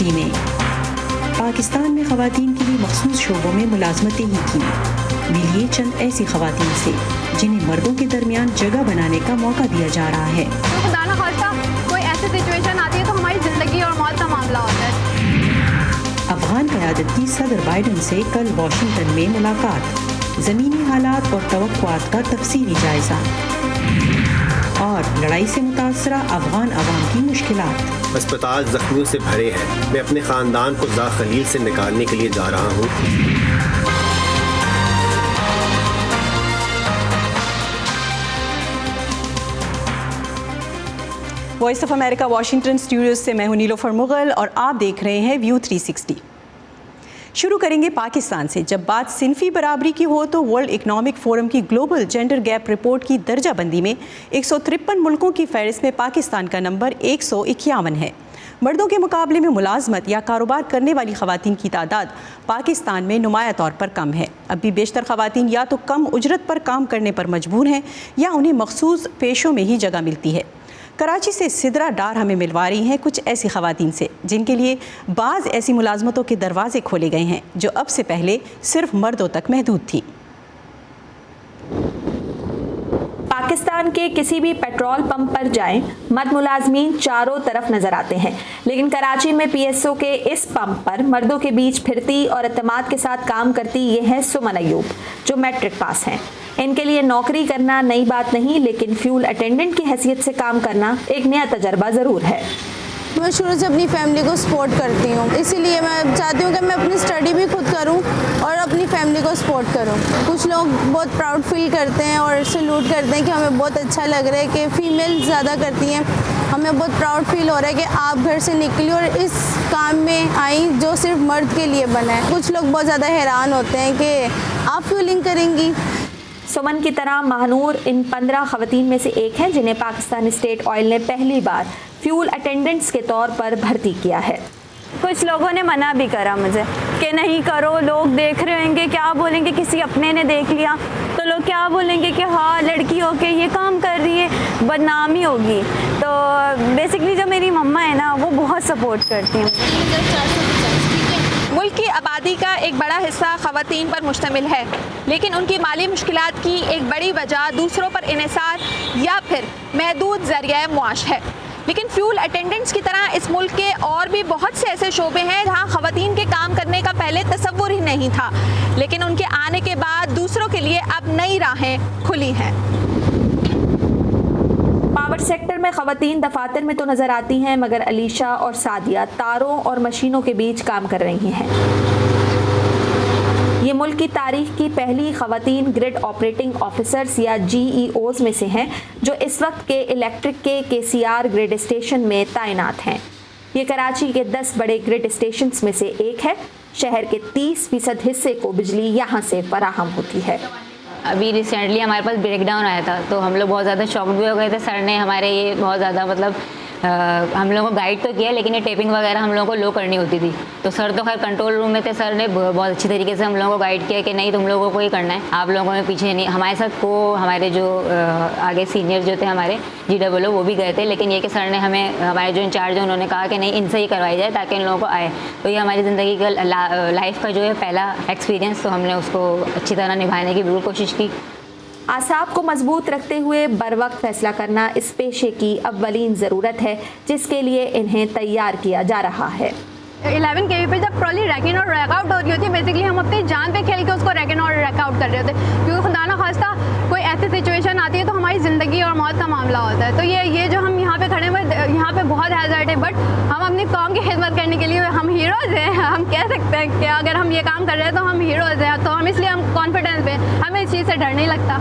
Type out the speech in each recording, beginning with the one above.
مودی نے پاکستان میں خواتین کے لیے مخصوص شعبوں میں ملازمتیں ہی کی، ملیے چند ایسی خواتین سے جنہیں مردوں کے درمیان جگہ بنانے کا موقع دیا جا رہا ہے۔ خدا نہ خواستہ کوئی ایسی سچویشن آتی ہے تو ہماری زندگی اور موت کا معاملہ ہوتا ہے۔ افغان قیادت کی صدر بائیڈن سے کل واشنگٹن میں ملاقات، زمینی حالات اور توقعات کا تفصیلی جائزہ، اور لڑائی سے متاثرہ افغان عوام کی مشکلات۔ اسپتال زخمیوں سے بھرے ہیں، میں اپنے خاندان کو زا خلیل سے نکالنے کے لیے جا رہا ہوں۔ Voice of America Washington studios سے میں ہوں نیلوفر مغل اور آپ دیکھ رہے ہیں ویو 360۔ شروع کریں گے پاکستان سے۔ جب بات صنفی برابری کی ہو تو ورلڈ اکنامک فورم کی گلوبل جینڈر گیپ رپورٹ کی درجہ بندی میں 153 ملکوں کی فہرست میں پاکستان کا نمبر 151 ہے۔ مردوں کے مقابلے میں ملازمت یا کاروبار کرنے والی خواتین کی تعداد پاکستان میں نمایاں طور پر کم ہے۔ اب بھی بیشتر خواتین یا تو کم اجرت پر کام کرنے پر مجبور ہیں یا انہیں مخصوص پیشوں میں ہی جگہ ملتی ہے۔ کراچی سے سدرا ڈار ہمیں ملوا رہی ہیں کچھ ایسی خواتین سے جن کے لیے بعض ایسی ملازمتوں کے دروازے کھولے گئے ہیں جو اب سے پہلے صرف مردوں تک محدود تھی۔ پاکستان کے کسی بھی پیٹرول پمپ پر جائیں، مرد ملازمین چاروں طرف نظر آتے ہیں، لیکن کراچی میں پی ایس او کے اس پمپ پر مردوں کے بیچ پھرتی اور اعتماد کے ساتھ کام کرتی یہ ہے سمن ایوب، جو میٹرک پاس ہیں۔ ان کے لیے نوکری کرنا نئی بات نہیں، لیکن فیول اٹینڈنٹ کی حیثیت سے کام کرنا ایک نیا تجربہ ضرور ہے۔ میں شروع سے اپنی فیملی کو سپورٹ کرتی ہوں، اسی لیے میں چاہتی ہوں کہ میں اپنی اسٹڈی بھی خود کروں اور اپنی فیملی کو سپورٹ کروں۔ کچھ لوگ بہت پراؤڈ فیل کرتے ہیں اور سلوٹ کرتے ہیں کہ ہمیں بہت اچھا لگ رہا ہے کہ فیمیل زیادہ کرتی ہیں۔ ہمیں بہت پراؤڈ فیل ہو رہا ہے کہ آپ گھر سے نکلی اور اس کام میں آئیں جو صرف مرد کے لیے بنا ہے۔ کچھ لوگ بہت زیادہ حیران ہوتے ہیں کہ آپ فیولنگ کریں گی۔ سمن کی طرح مہنور ان 15 خواتین میں سے ایک ہیں جنہیں پاکستان اسٹیٹ آئل نے پہلی بار فیول اٹینڈنٹس کے طور پر بھرتی کیا ہے۔ کچھ لوگوں نے منع بھی کرا مجھے کہ نہیں کرو، لوگ دیکھ رہے ہوں گے، کیا بولیں گے، کسی اپنے نے دیکھ لیا تو لوگ کیا بولیں گے کہ ہاں لڑکی ہو کے یہ کام کر رہی ہے، بدنامی ہوگی۔ تو بیسکلی جو میری مما ہے نا وہ بہت سپورٹ کرتی ہیں۔ ملک کی آبادی کا ایک بڑا حصہ خواتین پر مشتمل ہے، لیکن ان کی مالی مشکلات کی ایک بڑی وجہ دوسروں پر انحصار یا پھر محدود ذریعہ معاش ہے۔ لیکن فیول اٹینڈنٹس کی طرح اس ملک کے اور بھی بہت سے ایسے شعبے ہیں جہاں خواتین کے کام کرنے کا پہلے تصور ہی نہیں تھا، لیکن ان کے آنے کے بعد دوسروں کے لیے اب نئی راہیں کھلی ہیں۔ پاور سیکٹر میں خواتین دفاتر میں تو نظر آتی ہیں، مگر علیشہ اور سعدیہ تاروں اور مشینوں کے بیچ کام کر رہی ہیں۔ یہ ملک کی تاریخ کی پہلی خواتین گریڈ آپریٹنگ آفیسرز یا جی ای اوز میں سے ہیں جو اس وقت کے الیکٹرک کے KCR گریڈ اسٹیشن میں تعینات ہیں۔ یہ کراچی کے 10 بڑے گریڈ اسٹیشنز میں سے ایک ہے۔ شہر کے 30% حصے کو بجلی یہاں سے فراہم ہوتی ہے۔ ابھی ریسنٹلی ہمارے پاس بریک ڈاؤن آیا تھا تو ہم لوگ بہت زیادہ شاکڈ بھی ہو گئے تھے۔ سر نے ہمارے یہ بہت زیادہ ہم لوگوں کو گائیڈ تو کیا، لیکن یہ ٹیپنگ وغیرہ ہم لوگوں کو لو کرنی ہوتی تھی، تو سر تو خیر کنٹرول روم میں تھے، سر نے بہت اچھی طریقے سے ہم لوگوں کو گائیڈ کیا کہ نہیں تم لوگوں کو ہی کرنا ہے، آپ لوگوں میں پیچھے نہیں۔ ہمارے ساتھ ہمارے جو آگے سینئر جو تھے ہمارے GWO وہ بھی گئے تھے، لیکن یہ کہ سر نے ہمارے جو انچارج ہیں انہوں نے کہا کہ نہیں ان سے ہی کروائی جائے تاکہ ان لوگوں کو آئے۔ تو یہ ہماری زندگی کا لائف کا جو ہے پہلا ایکسپیرینس، تو ہم نے اس کو اچھی طرح نبھانے کی بالکل کوشش کی۔ اعصاب کو مضبوط رکھتے ہوئے بروقت فیصلہ کرنا اس پیشے کی اولین ضرورت ہے جس کے لیے انہیں تیار کیا جا رہا ہے۔ 11 KV پہ جب ٹرالی ریک ان اور ریک آؤٹ ہو رہی ہوتی ہے، بیسکلی ہم اپنی جان پہ کھیل کے اس کو ریک ان اور ریک آؤٹ کر رہے ہوتے ہیں، کیونکہ خدا نہ خواستہ کوئی ایسی سچویشن آتی ہے تو ہماری زندگی اور موت کا معاملہ ہوتا ہے۔ تو یہ جو ہم یہاں پہ کھڑے ہوئے یہاں پہ بہت ہیزارڈ ہے، بٹ ہم اپنی قوم کی خدمت کرنے کے لیے ہم ہیروز ہیں۔ ہم کہہ سکتے ہیں کہ اگر ہم یہ کام کر رہے ہیں تو ہم ہیروز ہیں، تو ہم اس لیے ہم کانفیڈنس پہ ہمیں اس چیز سے ڈر نہیں لگتا۔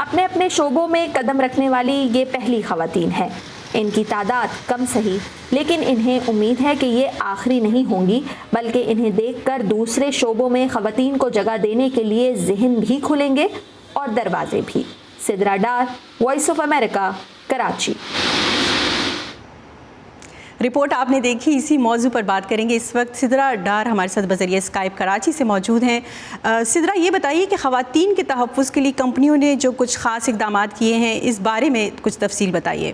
اپنے اپنے شعبوں میں قدم رکھنے والی یہ پہلی خواتین ہیں۔ ان کی تعداد کم سہی، لیکن انہیں امید ہے کہ یہ آخری نہیں ہوں گی، بلکہ انہیں دیکھ کر دوسرے شعبوں میں خواتین کو جگہ دینے کے لیے ذہن بھی کھلیں گے اور دروازے بھی۔ Sidra Dar, voice of America, Karachi. Report آپ نے دیکھی، اسی موضوع پر بات کریں گے۔ اس وقت سدرا ڈار ہمارے ساتھ بذریعہ اسکائپ کراچی سے موجود ہیں۔ سدرا، یہ بتائیے کہ خواتین کے تحفظ کے لیے کمپنیوں نے جو کچھ خاص اقدامات کیے ہیں اس بارے میں کچھ تفصیل بتائیے۔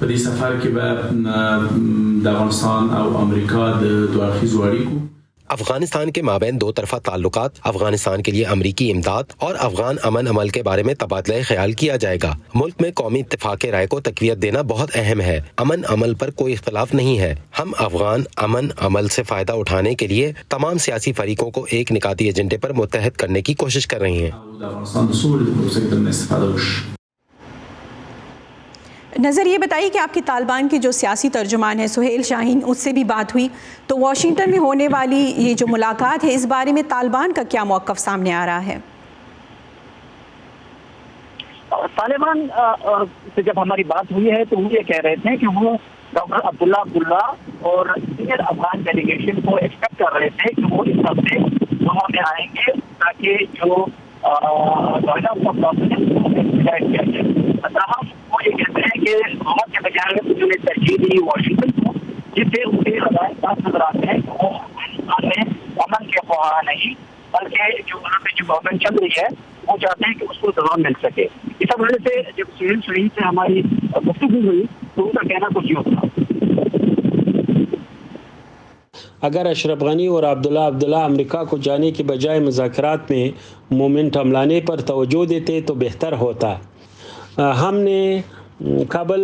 په دې سفر کې به د افغانستان او امریکا د دوه اړخیزو اړیکو افغانستان کے مابین دو طرفہ تعلقات، افغانستان کے لیے امریکی امداد اور افغان امن عمل کے بارے میں تبادلہ خیال کیا جائے گا۔ ملک میں قومی اتفاق رائے کو تقویت دینا بہت اہم ہے۔ امن عمل پر کوئی اختلاف نہیں ہے۔ ہم افغان امن عمل سے فائدہ اٹھانے کے لیے تمام سیاسی فریقوں کو ایک نکاتی ایجنڈے پر متحد کرنے کی کوشش کر رہے ہیں۔ نظر یہ بتائیے کہ آپ کے طالبان کے جو سیاسی ترجمان ہیں سہیل شاہین، اس سے بھی بات ہوئی تو واشنگٹن میں ہونے والی یہ جو ملاقات ہے اس بارے میں طالبان کا کیا موقف سامنے آ رہا ہے؟ طالبان سے جب ہماری بات ہوئی ہے تو وہ یہ کہہ رہے تھے کہ وہ ڈاکٹر عبداللہ اور دیگر افغان ڈیلیگیشن کو ایکسپیکٹ کر رہے تھے کہ وہ اس ہفتے وہاں میں آئیں گے تاکہ جو کیا جائے۔ وہ یہ کہتے ہیں کہ وہاں کے بجائے انہوں نے ترجیح دی واشنگٹن کو، جس سے ان کے ہدایت نظر آتے ہیں کہ وہ افغانستان میں امن کے خواہاں نہیں بلکہ جو وہاں پہ جو گورنمنٹ چل رہی ہے وہ چاہتے ہیں کہ اس کو دوام مل سکے۔ اس حوالے سے جب سہیل شاہین سے ہماری گفتگو ہوئی تو ان کا کہنا کچھ یوں تھا۔ اگر اشرف غنی اور عبداللہ امریکہ کو جانے کے بجائے مذاکرات میں مومنٹم لانے پر توجہ دیتے تو بہتر ہوتا۔ ہم نے کابل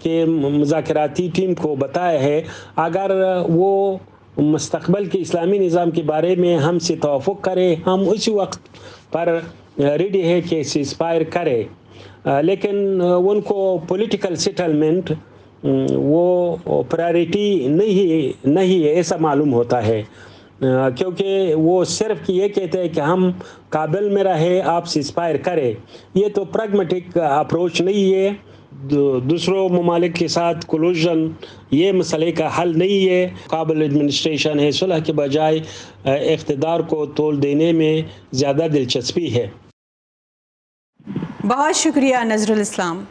کے مذاکراتی ٹیم کو بتایا ہے اگر وہ مستقبل کے اسلامی نظام کے بارے میں ہم سے توافق کرے ہم اسی وقت پر ریڈی ہے کہ سیزفائر کرے، لیکن ان کو پولیٹیکل سیٹلمنٹ وہ پرائرٹی نہیں ہے ایسا معلوم ہوتا ہے، کیونکہ وہ صرف یہ کہتے ہیں کہ ہم کابل میں رہے آپ سیزفائر کرے۔ یہ تو پریگمیٹک اپروچ نہیں ہے، دوسروں ممالک کے ساتھ کلوژن یہ مسئلے کا حل نہیں ہے۔ کابل ایڈمنسٹریشن ہے صلح کے بجائے اقتدار کو تول دینے میں زیادہ دلچسپی ہے۔ بہت شکریہ نظر الاسلام۔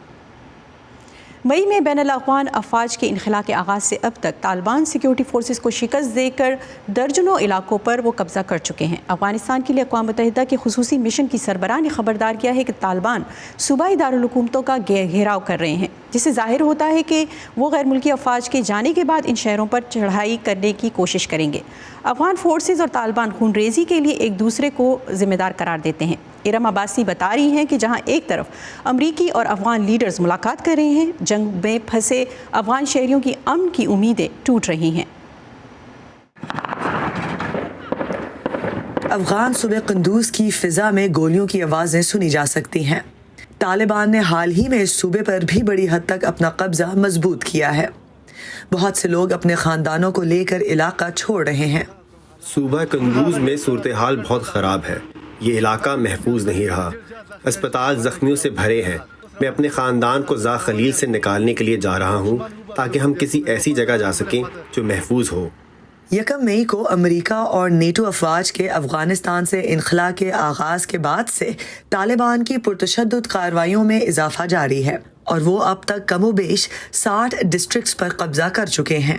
مئی میں بین الاقوامی افواج کے انخلا کے آغاز سے اب تک طالبان سیکیورٹی فورسز کو شکست دے کر درجنوں علاقوں پر وہ قبضہ کر چکے ہیں۔ افغانستان کے لیے اقوام متحدہ کے خصوصی مشن کی سربراہ نے خبردار کیا ہے کہ طالبان صوبائی دارالحکومتوں کا گھیراؤ کر رہے ہیں، جس سے ظاہر ہوتا ہے کہ وہ غیر ملکی افواج کے جانے کے بعد ان شہروں پر چڑھائی کرنے کی کوشش کریں گے۔ افغان فورسز اور طالبان خون ریزی کے لیے ایک دوسرے کو ذمہ دار قرار دیتے ہیں۔ ارم عباسی بتا رہی ہیں کہ جہاں ایک طرف امریکی اور افغان لیڈرز ملاقات کر رہے ہیں، جنگ میں پھنسے افغان شہریوں کی امن کی امیدیں ٹوٹ رہی ہیں۔ افغان صوبے قندوز کی فضا میں گولیوں کی آوازیں سنی جا سکتی ہیں۔ طالبان نے حال ہی میں اس صوبے پر بھی بڑی حد تک اپنا قبضہ مضبوط کیا ہے۔ بہت سے لوگ اپنے خاندانوں کو لے کر علاقہ چھوڑ رہے ہیں۔ صوبہ قندوز میں صورتحال بہت خراب ہے۔ یہ علاقہ محفوظ نہیں رہا۔ اسپتال زخمیوں سے بھرے ہیں۔ میں اپنے خاندان کو زا خلیل سے نکالنے کے لیے جا رہا ہوں تاکہ ہم کسی ایسی جگہ جا سکیں جو محفوظ ہو۔ 1 مئی کو امریکہ اور نیٹو افواج کے افغانستان سے انخلاء کے آغاز کے بعد سے طالبان کی پرتشدد کارروائیوں میں اضافہ جاری ہے اور وہ اب تک کم و بیش 60 ڈسٹرکٹس پر قبضہ کر چکے ہیں۔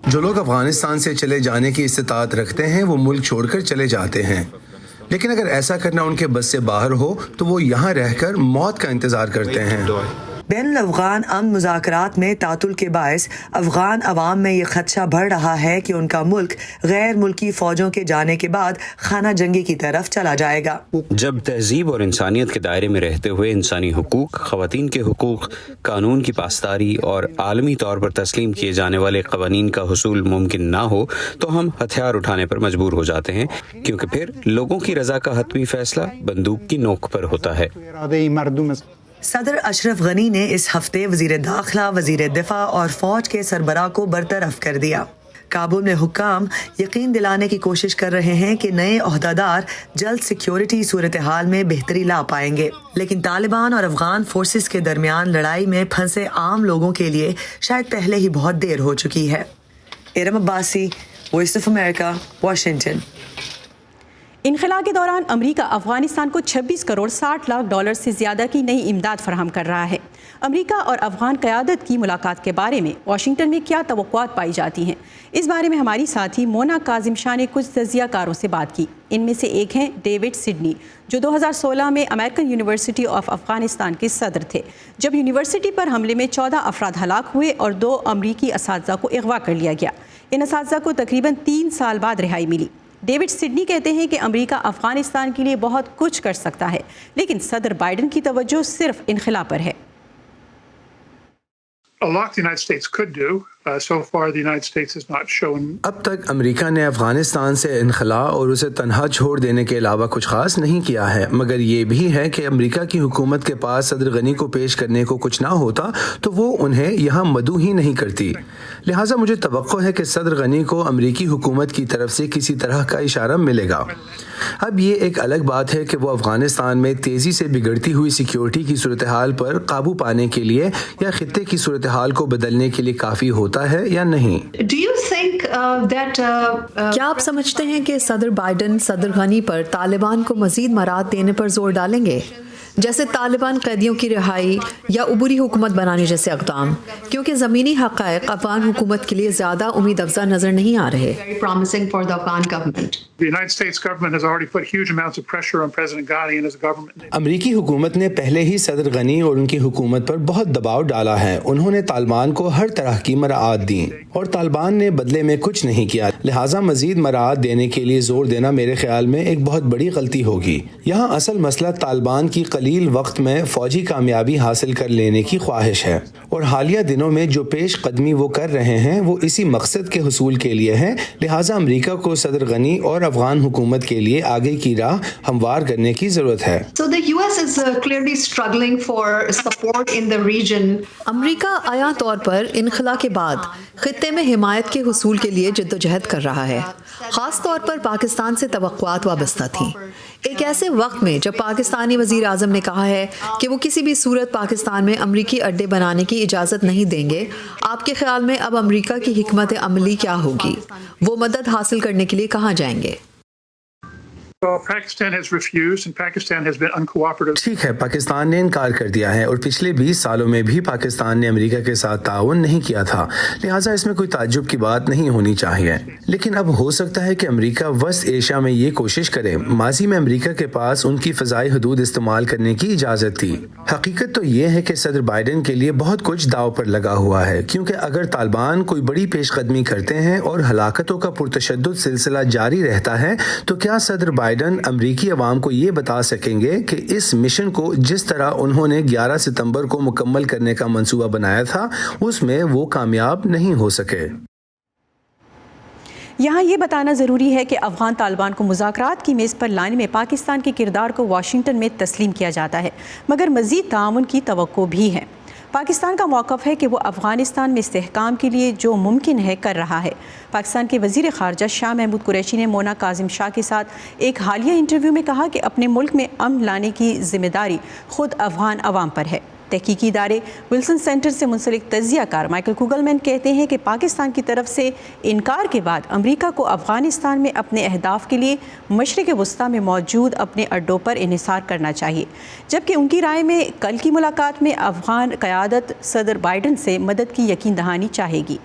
جو لوگ افغانستان سے چلے جانے کی استطاعت رکھتے ہیں وہ ملک چھوڑ کر چلے جاتے ہیں، لیکن اگر ایسا کرنا ان کے بس سے باہر ہو تو وہ یہاں رہ کر موت کا انتظار کرتے ہیں۔ بین الافغان امن مذاکرات میں تعطل کے باعث افغان عوام میں یہ خدشہ بڑھ رہا ہے کہ ان کا ملک غیر ملکی فوجوں کے جانے کے بعد خانہ جنگی کی طرف چلا جائے گا۔ جب تہذیب اور انسانیت کے دائرے میں رہتے ہوئے انسانی حقوق، خواتین کے حقوق، قانون کی پاسداری اور عالمی طور پر تسلیم کیے جانے والے قوانین کا حصول ممکن نہ ہو تو ہم ہتھیار اٹھانے پر مجبور ہو جاتے ہیں، کیونکہ پھر لوگوں کی رضا کا حتمی فیصلہ بندوق کی نوک پر ہوتا ہے۔ صدر اشرف غنی نے اس ہفتے وزیر داخلہ، وزیر دفاع اور فوج کے سربراہ کو برطرف کر دیا۔ کابل میں حکام یقین دلانے کی کوشش کر رہے ہیں کہ نئے عہدیدار جلد سیکیورٹی صورتحال میں بہتری لا پائیں گے، لیکن طالبان اور افغان فورسز کے درمیان لڑائی میں پھنسے عام لوگوں کے لیے شاید پہلے ہی بہت دیر ہو چکی ہے۔ Iram Abbasi, voice of America, Washington. انخلاء کے دوران امریکہ افغانستان کو 26 کروڑ 60 لاکھ ڈالر سے زیادہ کی نئی امداد فراہم کر رہا ہے۔ امریکہ اور افغان قیادت کی ملاقات کے بارے میں واشنگٹن میں کیا توقعات پائی جاتی ہیں، اس بارے میں ہماری ساتھی مونا کاظم شاہ نے کچھ تجزیہ کاروں سے بات کی۔ ان میں سے ایک ہیں ڈیوڈ سڈنی، جو 2016 میں امریکن یونیورسٹی آف افغانستان کے صدر تھے، جب یونیورسٹی پر حملے میں 14 افراد ہلاک ہوئے اور 2 امریکی اساتذہ کو اغوا کر لیا گیا۔ ان اساتذہ کو تقریباً 3 سال بعد رہائی ملی۔ ڈیوڈ سڈنی کہتے ہیں کہ امریکہ افغانستان کے لیے بہت کچھ کر سکتا ہے، لیکن صدر بائیڈن کی توجہ صرف انخلاء پر ہے۔ اب تک امریکہ نے افغانستان سے انخلاء اور اسے تنہا چھوڑ دینے کے علاوہ کچھ خاص نہیں کیا ہے، مگر یہ بھی ہے کہ امریکہ کی حکومت کے پاس صدر غنی کو پیش کرنے کو کچھ نہ ہوتا تو وہ انہیں یہاں مدعو ہی نہیں کرتی۔ لہٰذا مجھے توقع ہے کہ صدر غنی کو امریکی حکومت کی طرف سے کسی طرح کا اشارہ ملے گا۔ اب یہ ایک الگ بات ہے کہ وہ افغانستان میں تیزی سے بگڑتی ہوئی سیکیورٹی کی صورتحال پر قابو پانے کے لیے یا خطے کی صورتحال کو بدلنے کے لیے کافی ہوتا ہے یا نہیں۔ کیا آپ سمجھتے ہیں کہ صدر بائیڈن صدر غنی پر طالبان کو مزید مراعات دینے پر زور ڈالیں گے، جیسے طالبان قیدیوں کی رہائی یا عبوری حکومت بنانے جیسے اقدام، کیونکہ زمینی حقائق افغان حکومت کے لیے زیادہ امید افزا نظر نہیں آ رہے؟ امریکی حکومت نے پہلے ہی صدر غنی اور ان کی حکومت پر بہت دباؤ ڈالا ہے۔ انہوں نے طالبان کو ہر طرح کی مراعات دیں اور طالبان نے بدلے میں کچھ نہیں کیا، لہٰذا مزید مراعات دینے کے لیے زور دینا میرے خیال میں ایک بہت بڑی غلطی ہوگی۔ یہاں اصل مسئلہ طالبان کی قلیل وقت میں فوجی کامیابی حاصل کر لینے کی خواہش ہے، اور حالیہ دنوں میں جو پیش قدمی وہ کر رہے ہیں وہ اسی مقصد کے حصول کے لیے ہے۔ لہٰذا امریکہ کو صدر غنی اور افغان حکومت کے لیے آگے کی راہ ہموار کرنے کی ضرورت ہے۔ امریکہ عیاں طور پر انخلاء کے بعد خطے میں حمایت کے حصول کے لیے جدوجہد کر رہا ہے، خاص طور پر پاکستان سے توقعات وابستہ تھیں۔ ایک ایسے وقت میں جب پاکستانی وزیر اعظم نے کہا ہے کہ وہ کسی بھی صورت پاکستان میں امریکی اڈے بنانے کی اجازت نہیں دیں گے، آپ کے خیال میں اب امریکہ کی حکمت عملی کیا ہوگی؟ وہ مدد حاصل کرنے کے لیے کہاں جائیں گے؟ ٹھیک ہے، پاکستان نے انکار کر دیا ہے اور پچھلے 20 سالوں میں بھی پاکستان نے امریکہ کے ساتھ تعاون نہیں کیا تھا، لہٰذا اس میں کوئی تعجب کی بات نہیں ہونی چاہیے۔ لیکن اب ہو سکتا ہے کہ امریکہ وسط ایشیا میں یہ کوشش کرے۔ ماضی میں امریکہ کے پاس ان کی فضائی حدود استعمال کرنے کی اجازت تھی۔ حقیقت تو یہ ہے کہ صدر بائیڈن کے لیے بہت کچھ داؤ پر لگا ہوا ہے، کیونکہ اگر طالبان کوئی بڑی پیش قدمی کرتے ہیں اور ہلاکتوں کا پرتشدد سلسلہ جاری رہتا ہے تو کیا صدر بائیڈن امریکی عوام کو یہ بتا سکیں گے کہ اس مشن کو جس طرح انہوں نے 11 ستمبر کو مکمل کرنے کا منصوبہ بنایا تھا اس میں وہ کامیاب نہیں ہو سکے؟ یہاں یہ بتانا ضروری ہے کہ افغان طالبان کو مذاکرات کی میز پر لانے میں پاکستان کے کردار کو واشنگٹن میں تسلیم کیا جاتا ہے، مگر مزید تعاون کی توقع بھی ہے۔ پاکستان کا موقف ہے کہ وہ افغانستان میں استحکام کے لیے جو ممکن ہے کر رہا ہے۔ پاکستان کے وزیر خارجہ شاہ محمود قریشی نے مونا کاظم شاہ کے ساتھ ایک حالیہ انٹرویو میں کہا کہ اپنے ملک میں امن لانے کی ذمہ داری خود افغان عوام پر ہے۔ تحقیقی ادارے ولسن سینٹر سے منسلک تجزیہ کار مائیکل کوگلمین کہتے ہیں کہ پاکستان کی طرف سے انکار کے بعد امریکہ کو افغانستان میں اپنے اہداف کے لیے مشرق وسطیٰ میں موجود اپنے اڈوں پر انحصار کرنا چاہیے، جبکہ ان کی رائے میں کل کی ملاقات میں افغان قیادت صدر بائیڈن سے مدد کی یقین دہانی چاہے گی۔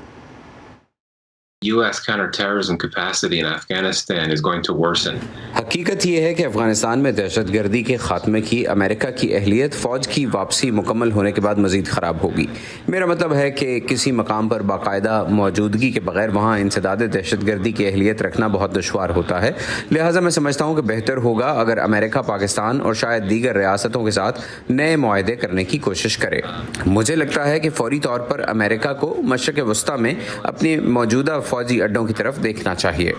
US counterterrorism capacity in Afghanistan is going to worsen. حقیقت یہ ہے کہ افغانستان میں دہشت گردی کے خاتمے کی امریکہ کی اہلیت فوج کی واپسی مکمل ہونے کے بعد مزید خراب ہوگی۔ میرا مطلب ہے کہ کسی مقام پر باقاعدہ موجودگی کے بغیر وہاں انسداد دہشت گردی کی اہلیت رکھنا بہت دشوار ہوتا ہے، لہٰذا میں سمجھتا ہوں کہ بہتر ہوگا اگر امریکہ پاکستان اور شاید دیگر ریاستوں کے ساتھ نئے معاہدے کرنے کی کوشش کرے۔ مجھے لگتا ہے کہ فوری طور پر امریکہ کو مشرق وسطیٰ میں اپنی موجودہ فوجی اڈوں کی طرف دیکھنا چاہیے۔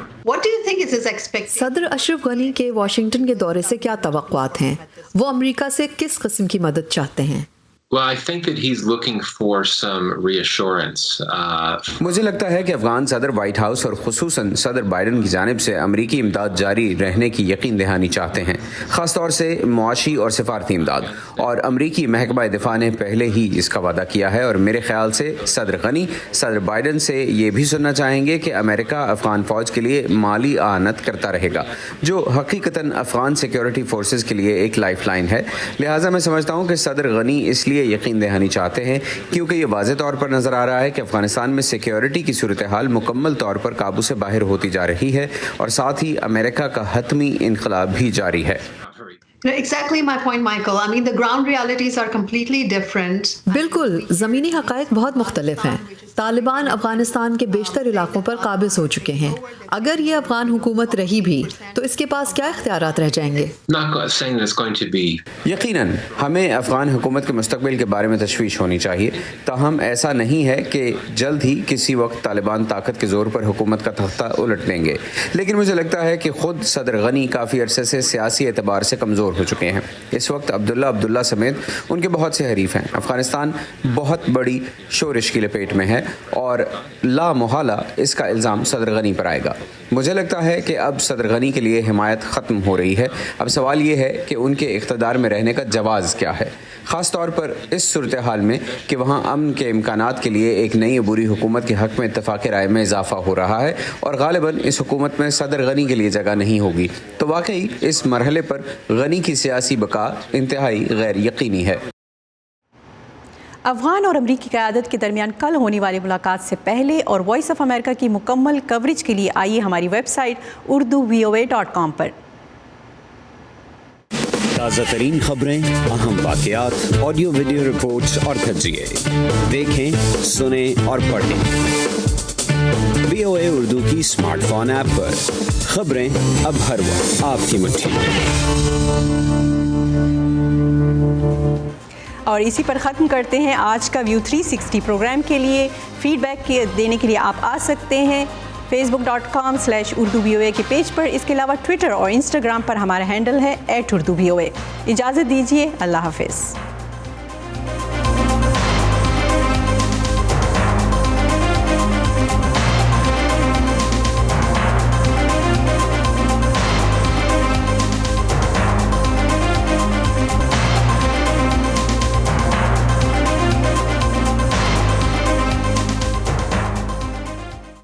صدر اشرف غنی کے واشنگٹن کے دورے سے کیا توقعات ہیں؟ وہ امریکہ سے کس قسم کی مدد چاہتے ہیں؟ Well, I think that he's looking for some reassurance. مجھے لگتا ہے کہ افغان صدر وائٹ ہاؤس اور خصوصاً صدر بائیڈن کی جانب سے امریکی امداد جاری رہنے کی یقین دہانی چاہتے ہیں، خاص طور سے معاشی اور سفارتی امداد، اور امریکی محکمہ دفاع نے پہلے ہی اس کا وعدہ کیا ہے، اور میرے خیال سے صدر غنی صدر بائیڈن سے یہ بھی سننا چاہیں گے کہ امریکہ افغان فوج کے لیے مالی اعانت کرتا رہے گا، جو حقیقتاً افغان سیکیورٹی فورسز کے لیے ایک لائف لائن ہے۔ لہٰذا میں سمجھتا ہوں کہ صدر غنی اس لیے یقین دہانی چاہتے ہیں کیونکہ یہ واضح طور پر نظر آ رہا ہے کہ افغانستان میں سیکیورٹی کی صورتحال مکمل طور پر قابو سے باہر ہوتی جا رہی ہے، اور ساتھ ہی امریکہ کا حتمی انقلاب بھی جاری ہے۔ بالکل، زمینی حقائق بہت مختلف ہیں۔ طالبان افغانستان کے بیشتر علاقوں پر قابض ہو چکے ہیں۔ اگر یہ افغان حکومت رہی بھی تو اس کے پاس کیا اختیارات رہ جائیں گے؟ یقیناً ہمیں افغان حکومت کے مستقبل کے بارے میں تشویش ہونی چاہیے، تاہم ایسا نہیں ہے کہ جلد ہی کسی وقت طالبان طاقت کے زور پر حکومت کا تختہ الٹ لیں گے، لیکن مجھے لگتا ہے کہ خود صدر غنی کافی عرصے سے سیاسی اعتبار سے کمزور ہو چکے ہیں۔ اس وقت عبداللہ سمیت ان کے بہت سے حریف ہیں۔ افغانستان بہت بڑی شورش کی لپیٹ میں ہے اور لا محالہ اس کا الزام صدر غنی پر آئے گا۔ مجھے لگتا ہے کہ اب صدر غنی کے لیے حمایت ختم ہو رہی ہے۔ اب سوال یہ ہے کہ ان کے اقتدار میں رہنے کا جواز کیا ہے، خاص طور پر اس صورتحال میں کہ وہاں امن کے امکانات کے لیے ایک نئی عبوری حکومت کے حق میں اتفاق رائے میں اضافہ ہو رہا ہے، اور غالباً اس حکومت میں صدر غنی کے لیے جگہ نہیں ہوگی۔ تو واقعی اس مرحلے پر غنی کی سیاسی بقا انتہائی غیر یقینی ہے۔ افغان اور امریکی قیادت کے درمیان کل ہونے والی ملاقات سے پہلے اور وائس آف امریکہ کی مکمل کوریج کے لیے آئیے ہماری ویب سائٹ urduvoa.com پر۔ تازہ ترین خبریں، اہم واقعات، آڈیو ویڈیو رپورٹس اور تجزیے دیکھیں، سنیں اور پڑھیں VOA اردو کی اسمارٹ فون ایپ پر۔ خبریں اب ہر وقت آپ کی مٹھی میں۔ اور اسی پر ختم کرتے ہیں آج کا ویو 360 پروگرام۔ کے لیے فیڈ بیک دینے کے لیے آپ آ سکتے ہیں facebook.com/urduvoa کے پیج پر۔ اس کے علاوہ ٹویٹر اور انسٹاگرام پر ہمارا ہینڈل ہے @urduvoa۔ اجازت دیجیے، اللہ حافظ۔